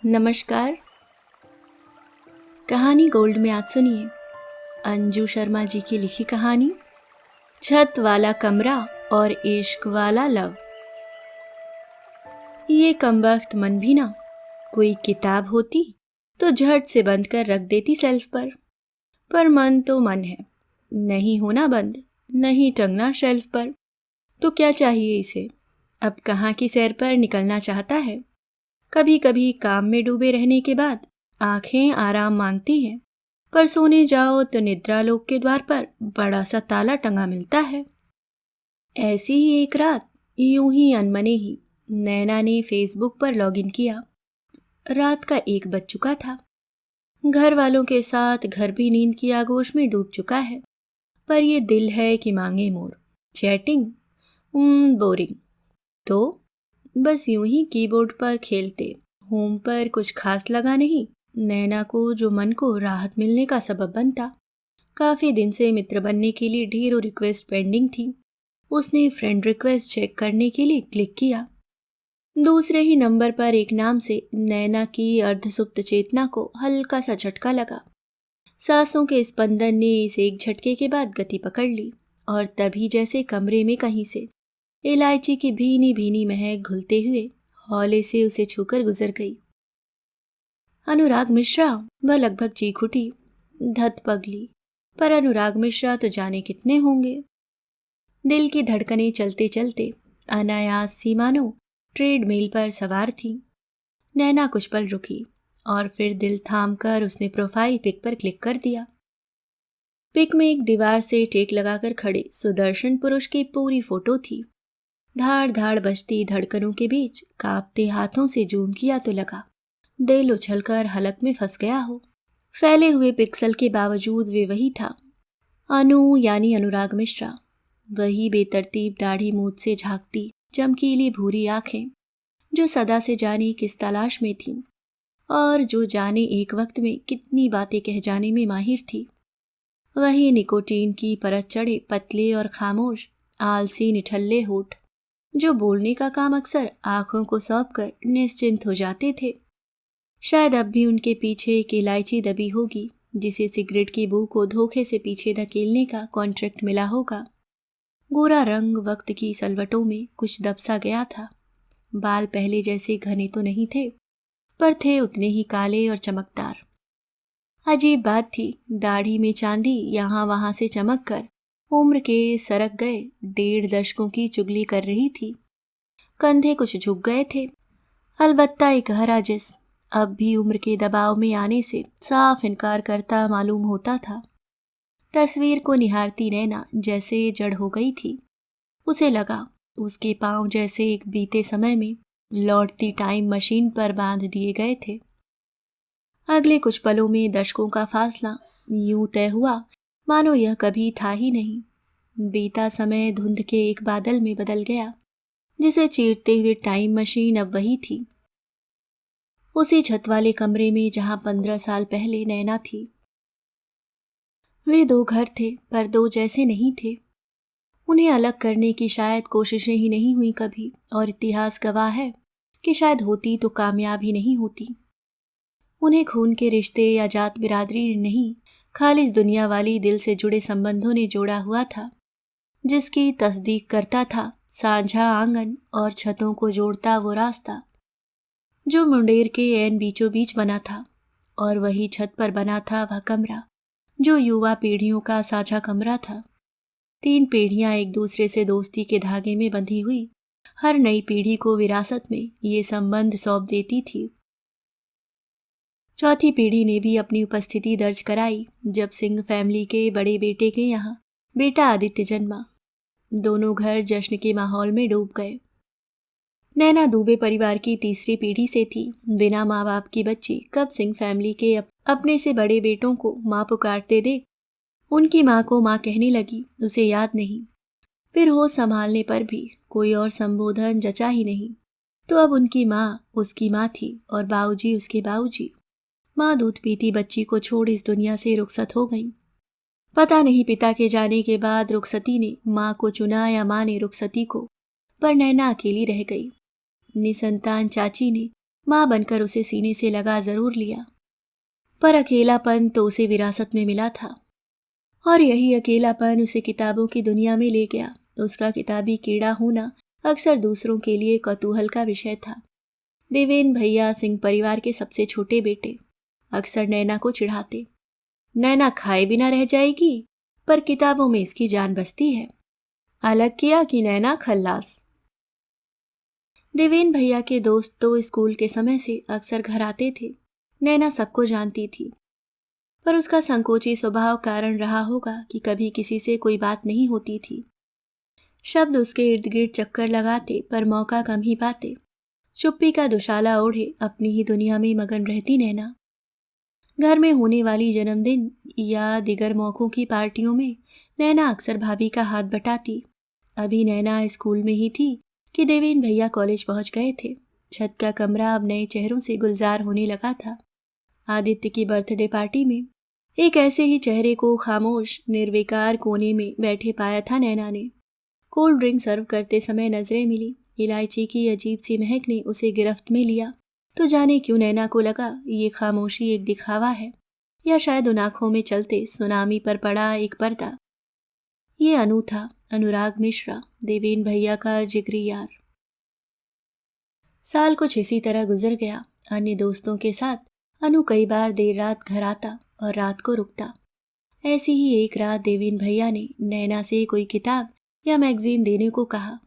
नमस्कार। कहानी गोल्ड में आज सुनिए अंजू शर्मा जी की लिखी कहानी छत वाला कमरा और इश्क वाला लव। ये कमबख्त मन भी ना कोई किताब होती तो झट से बंद कर रख देती सेल्फ पर मन तो मन है, नहीं होना बंद, नहीं टंगना शेल्फ पर। तो क्या चाहिए इसे, अब कहाँ की सैर पर निकलना चाहता है। कभी कभी काम में डूबे रहने के बाद आंखें आराम मांगती हैं, पर सोने जाओ तो निद्रालोक के द्वार पर बड़ा सा ताला टंगा मिलता है। ऐसी ही एक रात यूं ही अनमने ही नैना ने फेसबुक पर लॉगिन किया। रात का 1 बज चुका था। घर वालों के साथ घर भी नींद की आगोश में डूब चुका है, पर ये दिल है कि मांगे मोर चैटिंग, बोरिंग। तो बस यूं ही कीबोर्ड पर खेलते, होम पर कुछ खास लगा नहीं। नैना को जो मन को राहत मिलने का सबब बनता। काफी दिन से मित्र बनने के लिए ढेरों रिक्वेस्ट पेंडिंग थी। उसने फ्रेंड रिक्वेस्ट चेक करने के लिए क्लिक किया। दूसरे ही नंबर पर एक नाम से नैना की अर्धसुप्त चेतना को हल्का सा झटका लगा। सांसों के स्पंदन ने इस एक झटके के बाद गति पकड़ ली और तभी जैसे कमरे में कहीं से इलायची की भीनी भीनी महक घुलते हुए हौले से उसे छूकर गुजर गई। अनुराग मिश्रा, वह लगभग चीख उठी। धत पगली, पर अनुराग मिश्रा तो जाने कितने होंगे। दिल की धड़कनें चलते चलते अनायास सी मानो ट्रेडमिल पर सवार थी। नैना कुछ पल रुकी और फिर दिल थाम कर उसने प्रोफाइल पिक पर क्लिक कर दिया। पिक में एक दीवार से टेक लगाकर खड़े सुदर्शन पुरुष की पूरी फोटो थी। धाड़ धाड़ बजती धड़कनों के बीच कांपते हाथों से जूम किया तो लगा दिल उछलकर हलक में फंस गया हो। फैले हुए पिक्सल के बावजूद वे वही था, अनु यानी अनुराग मिश्रा। वही बेतरतीब दाढ़ी मूंछ से झांकती चमकीली भूरी आंखें जो सदा से जाने किस तलाश में थीं और जो जाने एक वक्त में कितनी बातें कह जाने में माहिर थी। वही निकोटीन की परत चढ़े पतले और खामोश आलसी निठल्ले होठ जो बोलने का काम अक्सर आंखों को सौंप कर निश्चिंत हो जाते थे। शायद अब भी उनके पीछे एक इलायची दबी होगी जिसे सिगरेट की बू को धोखे से पीछे धकेलने का कॉन्ट्रैक्ट मिला होगा। गोरा रंग वक्त की सलवटों में कुछ दबसा गया था। बाल पहले जैसे घने तो नहीं थे, पर थे उतने ही काले और चमकदार। अजीब बात थी, दाढ़ी में चांदी यहाँ वहां से चमक कर उम्र के सरक गए 1.5 दशकों की चुगली कर रही थी। कंधे कुछ झुक गए थे, अलबत्ता एक हरा जिस्म अब भी उम्र के दबाव में आने से साफ इनकार करता मालूम होता था। तस्वीर को निहारती नैना जैसे जड़ हो गई थी। उसे लगा उसके पांव जैसे एक बीते समय में लौटती टाइम मशीन पर बांध दिए गए थे। अगले कुछ पलों में दशकों का फासला यूं तय हुआ मानो यह कभी था ही नहीं। बीता समय धुंध के एक बादल में बदल गया जिसे चीरते हुए टाइम मशीन अब वही थी, उसी छत वाले कमरे में जहां 15 साल पहले नैना थी। वे 2 घर थे, पर 2 जैसे नहीं थे। उन्हें अलग करने की शायद कोशिशें ही नहीं हुई कभी, और इतिहास गवाह है कि शायद होती तो कामयाब ही नहीं होती। उन्हें खून के रिश्ते या जात बिरादरी नहीं, खालिस दुनिया वाली दिल से जुड़े संबंधों ने जोड़ा हुआ था, जिसकी तस्दीक करता था साझा आंगन और छतों को जोड़ता वो रास्ता जो मुंडेर के ऐन बीचों बीच बना था। और वही छत पर बना था वह कमरा जो युवा पीढ़ियों का साझा कमरा था। 3 पीढ़ियां एक दूसरे से दोस्ती के धागे में बंधी हुई हर नई पीढ़ी को विरासत में ये संबंध सौंप देती थी। चौथी पीढ़ी ने भी अपनी उपस्थिति दर्ज कराई जब सिंह फैमिली के बड़े बेटे के यहाँ बेटा आदित्य जन्मा। दोनों घर जश्न के माहौल में डूब गए। नैना दुबे परिवार की तीसरी पीढ़ी से थी। बिना माँ बाप की बच्ची कब सिंह फैमिली के अपने से बड़े बेटों को माँ पुकारते देख उनकी माँ को माँ कहने लगी, उसे याद नहीं। फिर होश संभालने पर भी कोई और संबोधन जचा ही नहीं। तो अब उनकी माँ उसकी माँ थी और बाऊजी उसके बाऊजी। माँ दूध पीती बच्ची को छोड़ इस दुनिया से रुखसत हो गई। पता नहीं पिता के जाने के बाद रुखसती ने माँ को चुना या माँ ने रुखसती को, पर नैना अकेली रह गई। निसंतान चाची ने माँ बनकर उसे सीने से लगा जरूर लिया, पर अकेलापन तो उसे विरासत में मिला था। और यही अकेलापन उसे किताबों की दुनिया में ले गया। उसका किताबी कीड़ा होना अक्सर दूसरों के लिए कौतूहल का विषय था। देवेन भैया सिंह परिवार के सबसे छोटे बेटे अक्सर नैना को चिढ़ाते। नैना खाए बिना रह जाएगी, पर किताबों में इसकी जान बसती है। अलग किया कि नैना खल्लास। देवेन भैया के दोस्त तो स्कूल के समय से अक्सर घर आते थे। नैना सबको जानती थी, पर उसका संकोची स्वभाव कारण रहा होगा कि कभी किसी से कोई बात नहीं होती थी। शब्द उसके इर्द गिर्द चक्कर लगाते, पर मौका कम ही पाते। चुप्पी का दुशाला ओढ़े अपनी ही दुनिया में मगन रहती नैना। घर में होने वाली जन्मदिन या दिगर मौकों की पार्टियों में नैना अक्सर भाभी का हाथ बटाती। अभी नैना स्कूल में ही थी कि देवेन भैया कॉलेज पहुंच गए थे। छत का कमरा अब नए चेहरों से गुलजार होने लगा था। आदित्य की बर्थडे पार्टी में एक ऐसे ही चेहरे को खामोश निर्विकार कोने में बैठे पाया था नैना ने। कोल्ड ड्रिंक सर्व करते समय नजरें मिली। इलायची की अजीब सी महक ने उसे गिरफ्त में लिया। तो जाने क्यों नैना को लगा ये खामोशी एक दिखावा है, या शायद उन आंखों में चलते सुनामी पर पड़ा एक पर्दा। ये अनु था, अनुराग मिश्रा, देवेन भैया का जिगरी यार। साल कुछ इसी तरह गुजर गया। अन्य दोस्तों के साथ अनु कई बार देर रात घर आता और रात को रुकता। ऐसी ही एक रात देवेन भैया ने नैना से कोई किताब या मैगजीन देने को कहा।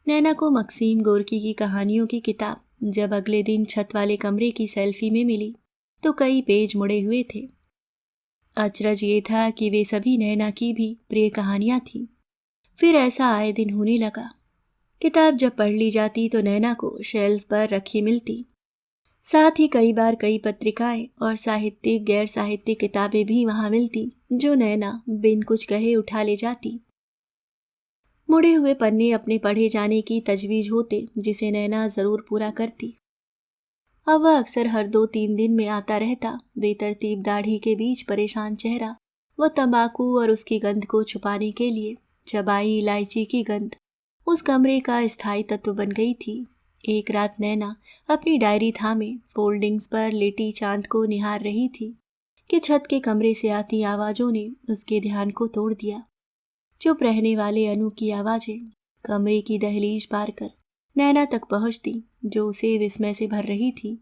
नैना को मकसीम गोरकी की कहानियों की किताब जब अगले दिन छत वाले कमरे की सेल्फी में मिली तो कई पेज मुड़े हुए थे। अचरज ये था कि वे सभी नैना की भी प्रिय कहानियां थीं। फिर ऐसा आए दिन होने लगा। किताब जब पढ़ ली जाती तो नैना को शेल्फ पर रखी मिलती। साथ ही कई बार कई पत्रिकाएं और साहित्यिक गैर साहित्यिक किताबें भी वहां मिलती, जो नैना बिन कुछ कहे उठा ले जाती। मुड़े हुए पन्ने अपने पढ़े जाने की तजवीज होते, जिसे नैना जरूर पूरा करती। अब वह अक्सर हर 2-3 दिन में आता रहता। बेतरतीब दाढ़ी के बीच परेशान चेहरा, वह तंबाकू और उसकी गंध को छुपाने के लिए चबाई इलायची की गंध उस कमरे का स्थायी तत्व बन गई थी। एक रात नैना अपनी डायरी थामे फोल्डिंग्स पर लेटी चांद को निहार रही थी कि छत के कमरे से आती आवाजों ने उसके ध्यान को तोड़ दिया। चुप रहने वाले अनु की आवाजें कमरे की दहलीज पार कर नैना तक पहुंचती, जो उसे विस्मय से भर रही थी।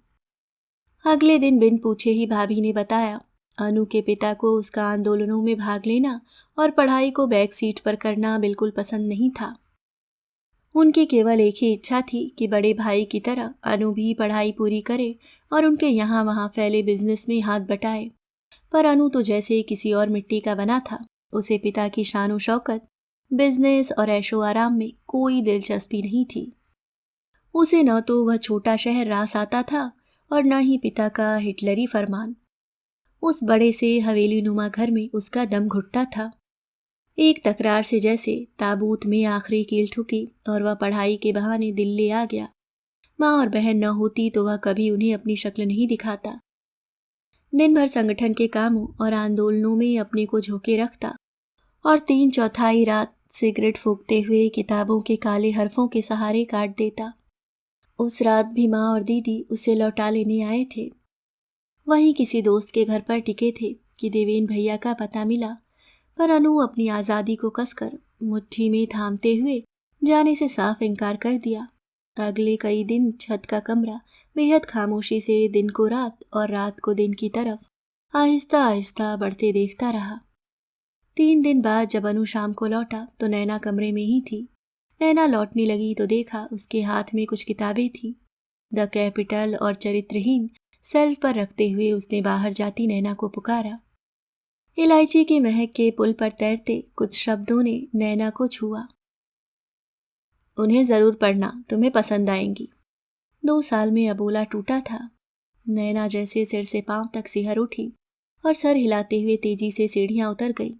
अगले दिन बिन पूछे ही भाभी ने बताया, अनु के पिता को उसका आंदोलनों में भाग लेना और पढ़ाई को बैक सीट पर करना बिल्कुल पसंद नहीं था। उनकी केवल एक ही इच्छा थी कि बड़े भाई की तरह अनु भी पढ़ाई पूरी करे और उनके यहाँ वहाँ फैले बिजनेस में हाथ बटाए। पर अनु तो जैसे किसी और मिट्टी का बना था। उसे पिता की शानो शौकत, बिजनेस और ऐशो आराम में कोई दिलचस्पी नहीं थी। उसे न तो वह छोटा शहर रास आता था और न ही पिता का हिटलरी फरमान। उस बड़े से हवेली नुमा घर में उसका दम घुटता था। एक तकरार से जैसे ताबूत में आखिरी कील ठुकी और वह पढ़ाई के बहाने दिल्ली आ गया। माँ और बहन न होती तो वह कभी उन्हें अपनी शक्ल नहीं दिखाता। दिन भर संगठन के कामों और आंदोलनों में अपने को झोंके रखता और 3/4 रात सिगरेट फूंकते हुए किताबों के काले हरफों के सहारे काट देता। उस रात भी माँ और दीदी उसे लौटा लेने आए थे। वहीं किसी दोस्त के घर पर टिके थे कि देवेन भैया का पता मिला, पर अनु अपनी आज़ादी को कसकर मुट्ठी में थामते हुए जाने से साफ इनकार कर दिया। अगले कई दिन छत का कमरा बेहद खामोशी से दिन को रात और रात को दिन की तरफ आहिस्ता आहिस्ता बढ़ते देखता रहा। 3 दिन बाद जब अनु शाम को लौटा तो नैना कमरे में ही थी। नैना लौटने लगी तो देखा उसके हाथ में कुछ किताबें थीं। द कैपिटल और चरित्रहीन सेल्फ पर रखते हुए उसने बाहर जाती नैना को पुकारा। इलायची की महक के पुल पर तैरते कुछ शब्दों ने नैना को छुआ। उन्हें जरूर पढ़ना, तुम्हें पसंद आएंगी। 2 साल में अबोला टूटा था। नैना जैसे सिर से पांव तक सिहर उठी और सर हिलाते हुए तेजी से सीढ़ियां उतर गई।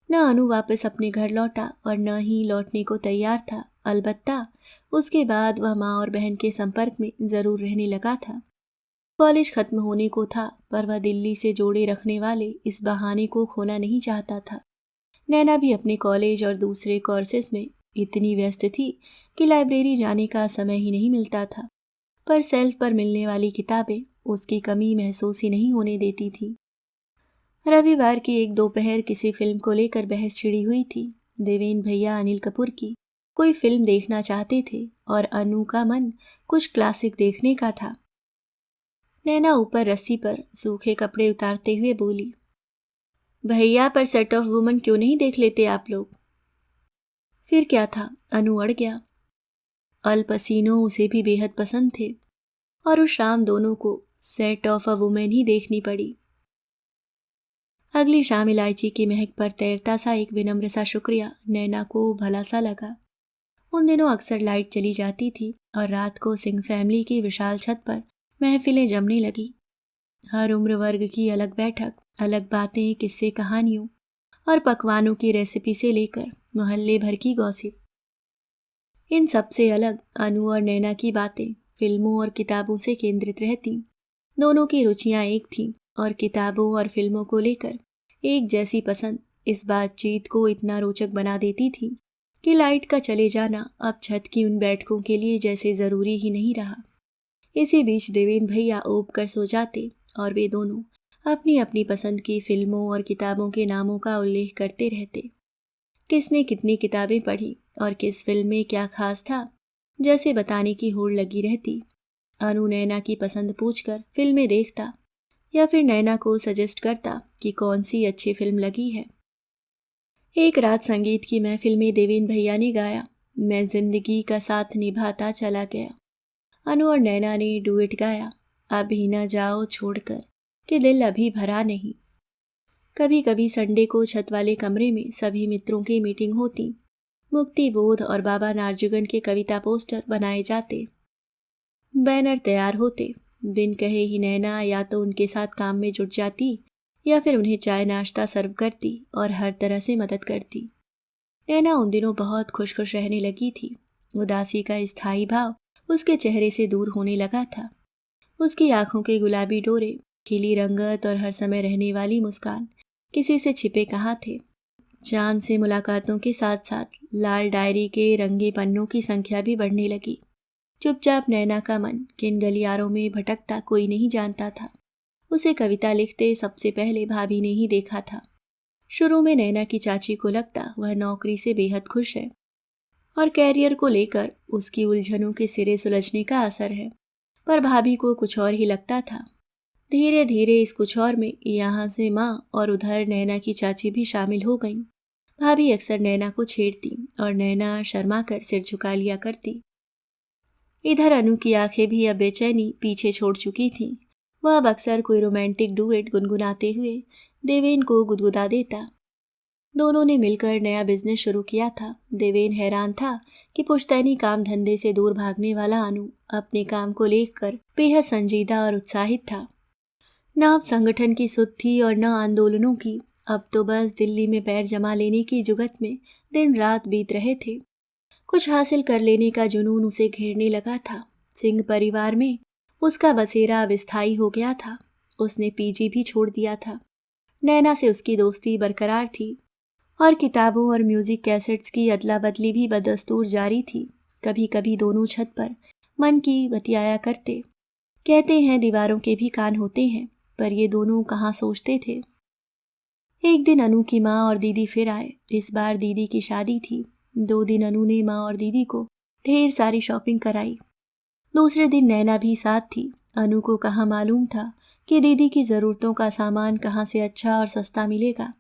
न अनु वापस अपने घर लौटा और न ही लौटने को तैयार था। अलबत्ता उसके बाद वह माँ और बहन के संपर्क में जरूर रहने लगा था। कॉलेज खत्म होने को था, पर वह दिल्ली से जोड़े रखने वाले इस बहाने को खोना नहीं चाहता था। नैना भी अपने कॉलेज और दूसरे कोर्सेस में इतनी व्यस्त थी कि लाइब्रेरी जाने का समय ही नहीं मिलता था। पर सेल्फ पर मिलने वाली किताबें उसकी कमी महसूस ही नहीं होने देती थी। रविवार की एक दोपहर किसी फिल्म को लेकर बहस छिड़ी हुई थी। देवेन भैया अनिल कपूर की कोई फिल्म देखना चाहते थे और अनु का मन कुछ क्लासिक देखने का था। नैना ऊपर रस्सी पर सूखे कपड़े उतारते हुए बोली, भैया पर सेट ऑफ वुमन क्यों नहीं देख लेते आप लोग? फिर क्या था, अनु अड़ गया। अल पसीनो उसे भी बेहद पसंद थे और उस शाम दोनों को सेट ऑफ अ वुमेन ही देखनी पड़ी। अगली शाम इलायची की महक पर तैरता सा एक विनम्र सा शुक्रिया नैना को भला सा लगा। उन दिनों अक्सर लाइट चली जाती थी और रात को सिंह फैमिली की विशाल छत पर महफिलें जमने लगी। हर उम्र वर्ग की अलग बैठक, अलग बातें, किस्से, कहानियों और पकवानों की रेसिपी से लेकर मोहल्ले भर की गॉसिप। इन सब से अलग अनु और नैना की बातें फिल्मों और किताबों से केंद्रित रहती। दोनों की रुचियां एक थीं और किताबों और फिल्मों को लेकर एक जैसी पसंद इस बातचीत को इतना रोचक बना देती थी कि लाइट का चले जाना अब छत की उन बैठकों के लिए जैसे ज़रूरी ही नहीं रहा। इसी बीच देवेन भैया ऊब कर सो जाते और वे दोनों अपनी अपनी पसंद की फिल्मों और किताबों के नामों का उल्लेख करते रहते। किसने कितनी किताबें पढ़ी और किस फिल्म में क्या खास था, जैसे बताने की होड़ लगी रहती। अनु नैना की पसंद पूछकर फिल्में देखता या फिर नैना को सजेस्ट करता कि कौन सी अच्छी फिल्म लगी है। एक रात संगीत की महफिल में देवेन भैया ने गाया, मैं जिंदगी का साथ निभाता चला गया। अनु और नैना ने डुएट गाया, अभी न जाओ छोड़कर कि दिल अभी भरा नहीं। कभी कभी संडे को छत वाले कमरे में सभी मित्रों की मीटिंग होती। मुक्ति बोध और बाबा नारजुगन के कविता पोस्टर बनाए जाते, बैनर तैयार होते। बिन कहे ही नैना या तो उनके साथ काम में जुट जाती या फिर उन्हें चाय नाश्ता सर्व करती और हर तरह से मदद करती। नैना उन दिनों बहुत खुश खुश रहने लगी थी। उदासी का स्थायी भाव उसके चेहरे से दूर होने लगा था। उसकी आंखों के गुलाबी डोरे, खिली रंगत और हर समय रहने वाली मुस्कान किसी से छिपे कहाँ थे। चांद से मुलाकातों के साथ साथ लाल डायरी के रंगे पन्नों की संख्या भी बढ़ने लगी। चुपचाप नैना का मन किन गलियारों में भटकता कोई नहीं जानता था। उसे कविता लिखते सबसे पहले भाभी ने ही देखा था। शुरू में नैना की चाची को लगता वह नौकरी से बेहद खुश है और कैरियर को लेकर उसकी उलझनों के सिरे सुलझने का असर है, पर भाभी को कुछ और ही लगता था। धीरे धीरे इस कुछ और में यहाँ से माँ और उधर नैना की चाची भी शामिल हो गईं। भाभी अक्सर नैना को छेड़ती और नैना शर्मा कर सिर झुका लिया करती। इधर अनु की आंखें भी अब बेचैनी पीछे छोड़ चुकी थीं। वह अब अक्सर कोई रोमांटिक डुएट गुनगुनाते हुए देवेन को गुदगुदा देता। दोनों ने मिलकर नया बिजनेस शुरू किया था। देवेन हैरान था कि पुश्तैनी काम धंधे से दूर भागने वाला अनु अपने काम को लेकर बेहद संजीदा और उत्साहित था। न अब संगठन की सुध थी और न आंदोलनों की। अब तो बस दिल्ली में पैर जमा लेने की जुगत में दिन रात बीत रहे थे। कुछ हासिल कर लेने का जुनून उसे घेरने लगा था। सिंह परिवार में उसका बसेरा अस्थायी हो गया था। उसने पीजी भी छोड़ दिया था। नैना से उसकी दोस्ती बरकरार थी और किताबों और म्यूजिक कैसेट्स की अदला बदली भी बदस्तूर जारी थी। कभी कभी दोनों छत पर मन की बतियाया करते। कहते हैं दीवारों के भी कान होते हैं, पर ये दोनों कहाँ सोचते थे। एक दिन अनु की माँ और दीदी फिर आए। इस बार दीदी की शादी थी। 2 दिन अनु ने माँ और दीदी को ढेर सारी शॉपिंग कराई। दूसरे दिन नैना भी साथ थी। अनु को कहाँ मालूम था कि दीदी की ज़रूरतों का सामान कहाँ से अच्छा और सस्ता मिलेगा।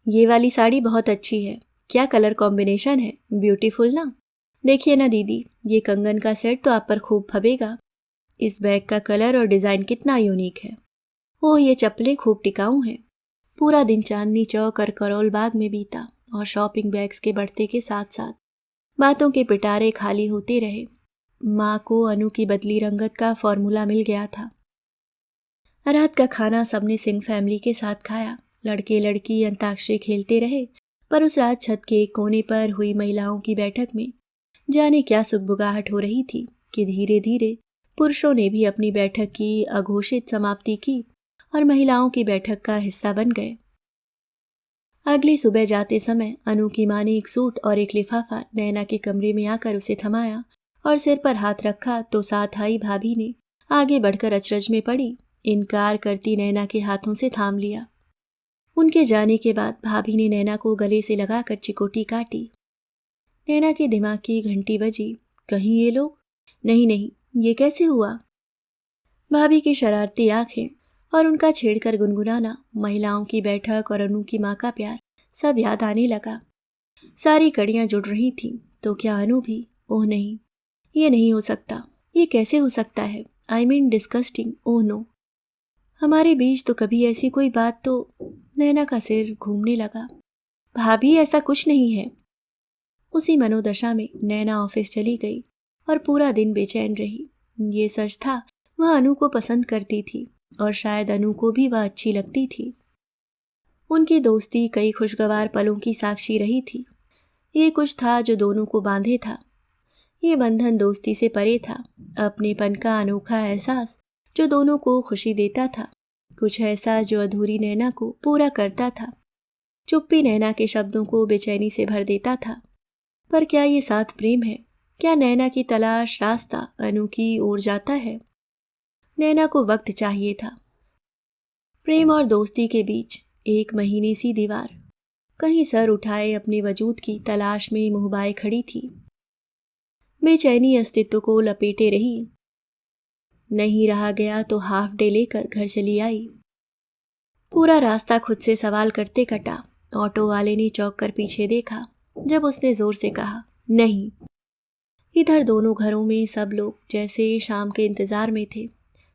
ये वाली साड़ी बहुत अच्छी है, क्या कलर कॉम्बिनेशन है, ब्यूटीफुल ना। देखिए ना दीदी, ये कंगन का सेट तो आप पर खूब फबेगा। इस बैग का कलर और डिज़ाइन कितना यूनिक है। ओह, ये चप्पलें खूब टिकाऊ हैं। पूरा दिन चांदनी चौक और करोल बाग में बीता और शॉपिंग बैग्स के बढ़ते के साथ साथ बातों के पिटारे खाली होते रहे। माँ को अनु की बदली रंगत का फॉर्मूला मिल गया था। रात का खाना सबने सिंह फैमिली के साथ खाया। लड़के लड़की अंताक्षरी खेलते रहे, पर उस रात छत के एक कोने पर हुई महिलाओं की बैठक में जाने क्या सुगबुगाहट हो रही थी कि धीरे धीरे पुरुषों ने भी अपनी बैठक की अघोषित समाप्ति की और महिलाओं की बैठक का हिस्सा बन गए। अगली सुबह जाते समय अनु की माँ ने एक सूट और एक लिफाफा नैना के कमरे में आकर उसे थमाया और सिर पर हाथ रखा तो साथ आई भाभी ने आगे बढ़कर अचरज में पड़ी इनकार करती नैना के हाथों से थाम लिया। उनके जाने के बाद भाभी ने नैना को गले से लगाकर चिकोटी काटी। नैना के दिमाग की घंटी बजी। कहीं ये लोग? नहीं नहीं, ये कैसे हुआ? भाभी की शरारती आंखें और उनका छेड़कर गुनगुनाना, महिलाओं की बैठक और अनु की माँ का प्यार, सब याद आने लगा। सारी कड़ियां जुड़ रही थीं। तो क्या अनु भी? ओह नहीं, ये नहीं हो सकता। ये कैसे हो सकता है? I mean disgusting. Oh no, हमारे बीच तो कभी ऐसी कोई बात तो। नैना का सिर घूमने लगा। भाभी, ऐसा कुछ नहीं है। उसी मनोदशा में नैना ऑफिस चली गई और पूरा दिन बेचैन रही। ये सच था, वह अनु को पसंद करती थी और शायद अनु को भी वह अच्छी लगती थी। उनकी दोस्ती कई खुशगवार पलों की साक्षी रही थी। ये कुछ था जो दोनों को बांधे था। ये बंधन दोस्ती से परे था, अपनेपन का अनोखा एहसास जो दोनों को खुशी देता था, कुछ ऐसा जो अधूरी नैना को पूरा करता था, चुप्पी नैना के शब्दों को बेचैनी से भर देता था। पर क्या ये साथ प्रेम है? क्या नैना की तलाश रास्ता अनु की ओर जाता है? नैना को वक्त चाहिए था। प्रेम और दोस्ती के बीच एक महीने सी दीवार कहीं सर उठाए अपने वजूद की तलाश में मुहबाए खड़ी थी। बेचैनी अस्तित्व को लपेटे रही। नहीं रहा गया तो हाफ डे लेकर घर चली आई। पूरा रास्ता खुद से सवाल करते कटा। ऑटो वाले ने चौंक कर पीछे देखा जब उसने जोर से कहा, नहीं। इधर दोनों घरों में सब लोग जैसे शाम के इंतजार में थे।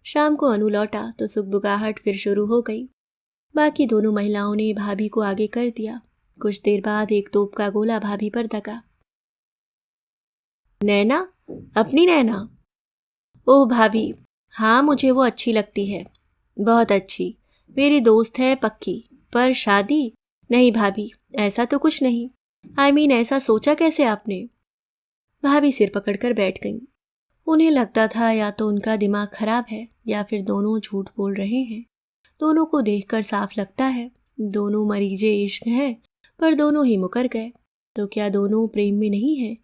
शाम को अनु लौटा तो सुगबुगाहट फिर शुरू हो गई। बाकी दोनों महिलाओं ने भाभी को आगे कर दिया। कुछ देर बाद एक तोप का गोला भाभी पर दगा। नैना? अपनी नैना? ओह भाभी, हाँ मुझे वो अच्छी लगती है, बहुत अच्छी, मेरी दोस्त है पक्की। पर शादी? नहीं भाभी, ऐसा तो कुछ नहीं। आई मीन ऐसा सोचा कैसे आपने? भाभी सिर पकड़कर बैठ गईं। उन्हें लगता था या तो उनका दिमाग खराब है या फिर दोनों झूठ बोल रहे हैं। दोनों को देखकर साफ लगता है दोनों मरीजे इश्क हैं, पर दोनों ही मुकर गए। तो क्या दोनों प्रेम में नहीं है?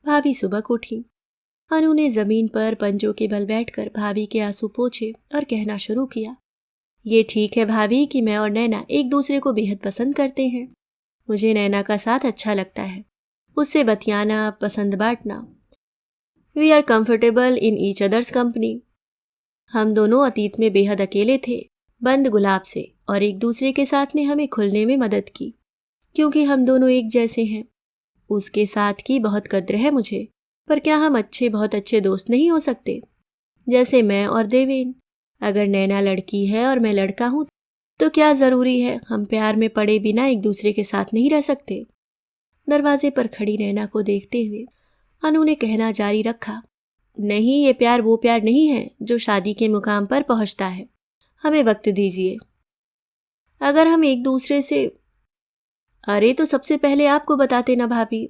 भाभी सुबह उठी। अनु ने जमीन पर पंजों के बल बैठकर भाभी के आंसू पोंछे और कहना शुरू किया, ये ठीक है भाभी कि मैं और नैना एक दूसरे को बेहद पसंद करते हैं। मुझे नैना का साथ अच्छा लगता है, उससे बतियाना, पसंद बांटना। We are comfortable in each other's company. हम दोनों अतीत में बेहद अकेले थे, बंद गुलाब से, और एक दूसरे के साथ ने हमें खुलने में मदद की, क्योंकि हम दोनों एक जैसे हैं। उसके साथ की बहुत कद्र है मुझे। पर क्या हम बहुत अच्छे दोस्त नहीं हो सकते? जैसे मैं और देवेन। अगर नैना लड़की है और मैं लड़का हूं तो क्या जरूरी है हम प्यार में पड़े बिना एक दूसरे के साथ नहीं रह सकते? दरवाजे पर खड़ी नैना को देखते हुए अनु ने कहना जारी रखा, नहीं, ये प्यार वो प्यार नहीं है जो शादी के मुकाम पर पहुंचता है। हमें वक्त दीजिए। अगर हम एक दूसरे से। अरे तो सबसे पहले आपको बताते ना भाभी।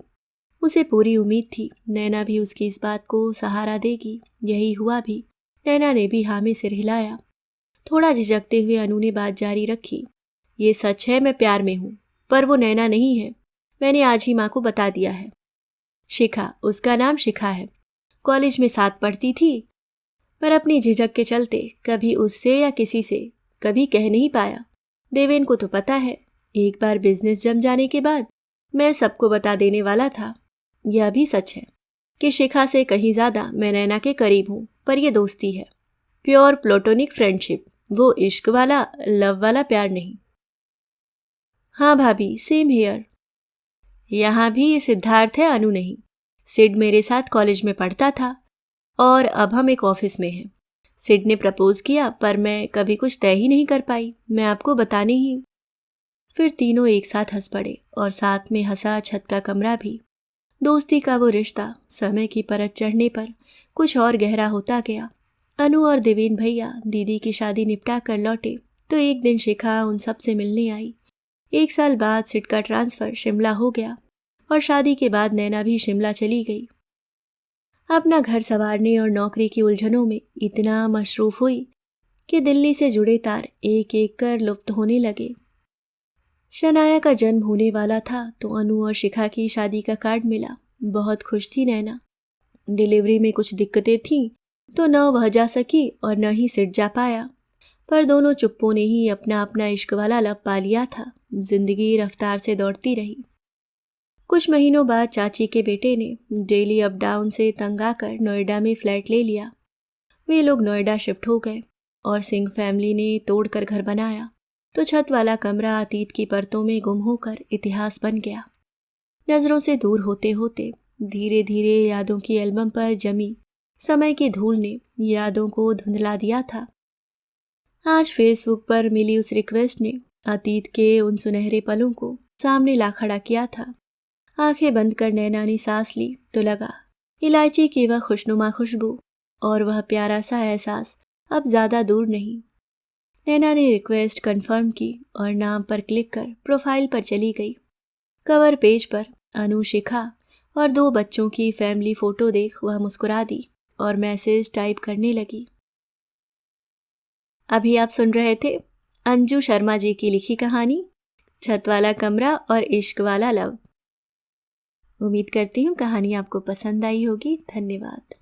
उसे पूरी उम्मीद थी नैना भी उसकी इस बात को सहारा देगी। यही हुआ भी। नैना ने भी हाँ में सिर हिलाया। थोड़ा झिझकते हुए अनु ने बात जारी रखी, ये सच है मैं प्यार में हूं, पर वो नैना नहीं है। मैंने आज ही माँ को बता दिया है। शिखा, उसका नाम शिखा है। कॉलेज में साथ पढ़ती थी, पर अपनी झिझक के चलते कभी उससे या किसी से कभी कह नहीं पाया। देवेन को तो पता है। एक बार बिजनेस जम जाने के बाद मैं सबको बता देने वाला था। यह भी सच है कि शिखा से कहीं ज्यादा मैं नैना के करीब हूं, पर यह दोस्ती है, प्योर प्लेटोनिक फ्रेंडशिप, वो इश्क वाला, लव वाला प्यार नहीं। हाँ भाभी, सेम हियर। यहाँ भी ये सिद्धार्थ है, अनु नहीं। सिड मेरे साथ कॉलेज में पढ़ता था और अब हम एक ऑफिस में हैं। सिड ने प्रपोज किया, पर मैं कभी कुछ तय ही नहीं कर पाई। मैं आपको बताने ही। फिर तीनों एक साथ हंस पड़े और साथ में हंसा छत का कमरा भी। दोस्ती का वो रिश्ता समय की परत चढ़ने पर कुछ और गहरा होता गया। अनु और देवेन भैया दीदी की शादी निपटा कर लौटे तो एक दिन शिखा उन सब से मिलने आई। 1 साल बाद सिड का ट्रांसफर शिमला हो गया और शादी के बाद नैना भी शिमला चली गई। अपना घर संवारने और नौकरी की उलझनों में इतना मशरूफ हुई कि दिल्ली से जुड़े तार एक एक कर लुप्त होने लगे। शनाया का जन्म होने वाला था तो अनु और शिखा की शादी का कार्ड मिला। बहुत खुश थी नैना। डिलीवरी में कुछ दिक्कतें थीं तो न वह जा सकी और न ही सिट जा पाया, पर दोनों चुप्पों ने ही अपना अपना इश्क वाला लब पा लिया था। जिंदगी रफ्तार से दौड़ती रही। कुछ महीनों बाद चाची के बेटे ने डेली अप डाउन से तंग आकर नोएडा में फ्लैट ले लिया। वे लोग नोएडा शिफ्ट हो गए और सिंह फैमिली ने तोड़कर घर बनाया तो छत वाला कमरा अतीत की परतों में गुम होकर इतिहास बन गया। नज़रों से दूर होते होते धीरे धीरे यादों की एल्बम पर जमी समय की धूल ने यादों को धुंधला दिया था। आज फेसबुक पर मिली उस रिक्वेस्ट ने अतीत के उन सुनहरे पलों को सामने ला खड़ा किया था। आंखें बंद कर नैना ने सांस ली तो लगा इलायची की वह खुशनुमा खुशबू और वह प्यारा सा एहसास अब ज़्यादा दूर नहीं। नैना ने रिक्वेस्ट कंफर्म की और नाम पर क्लिक कर प्रोफाइल पर चली गई। कवर पेज पर अनु, शिखा और 2 बच्चों की फैमिली फ़ोटो देख वह मुस्कुरा दी और मैसेज टाइप करने लगी। अभी आप सुन रहे थे अंजू शर्मा जी की लिखी कहानी छत वाला कमरा और इश्क वाला लव। उम्मीद करती हूँ कहानी आपको पसंद आई होगी। धन्यवाद।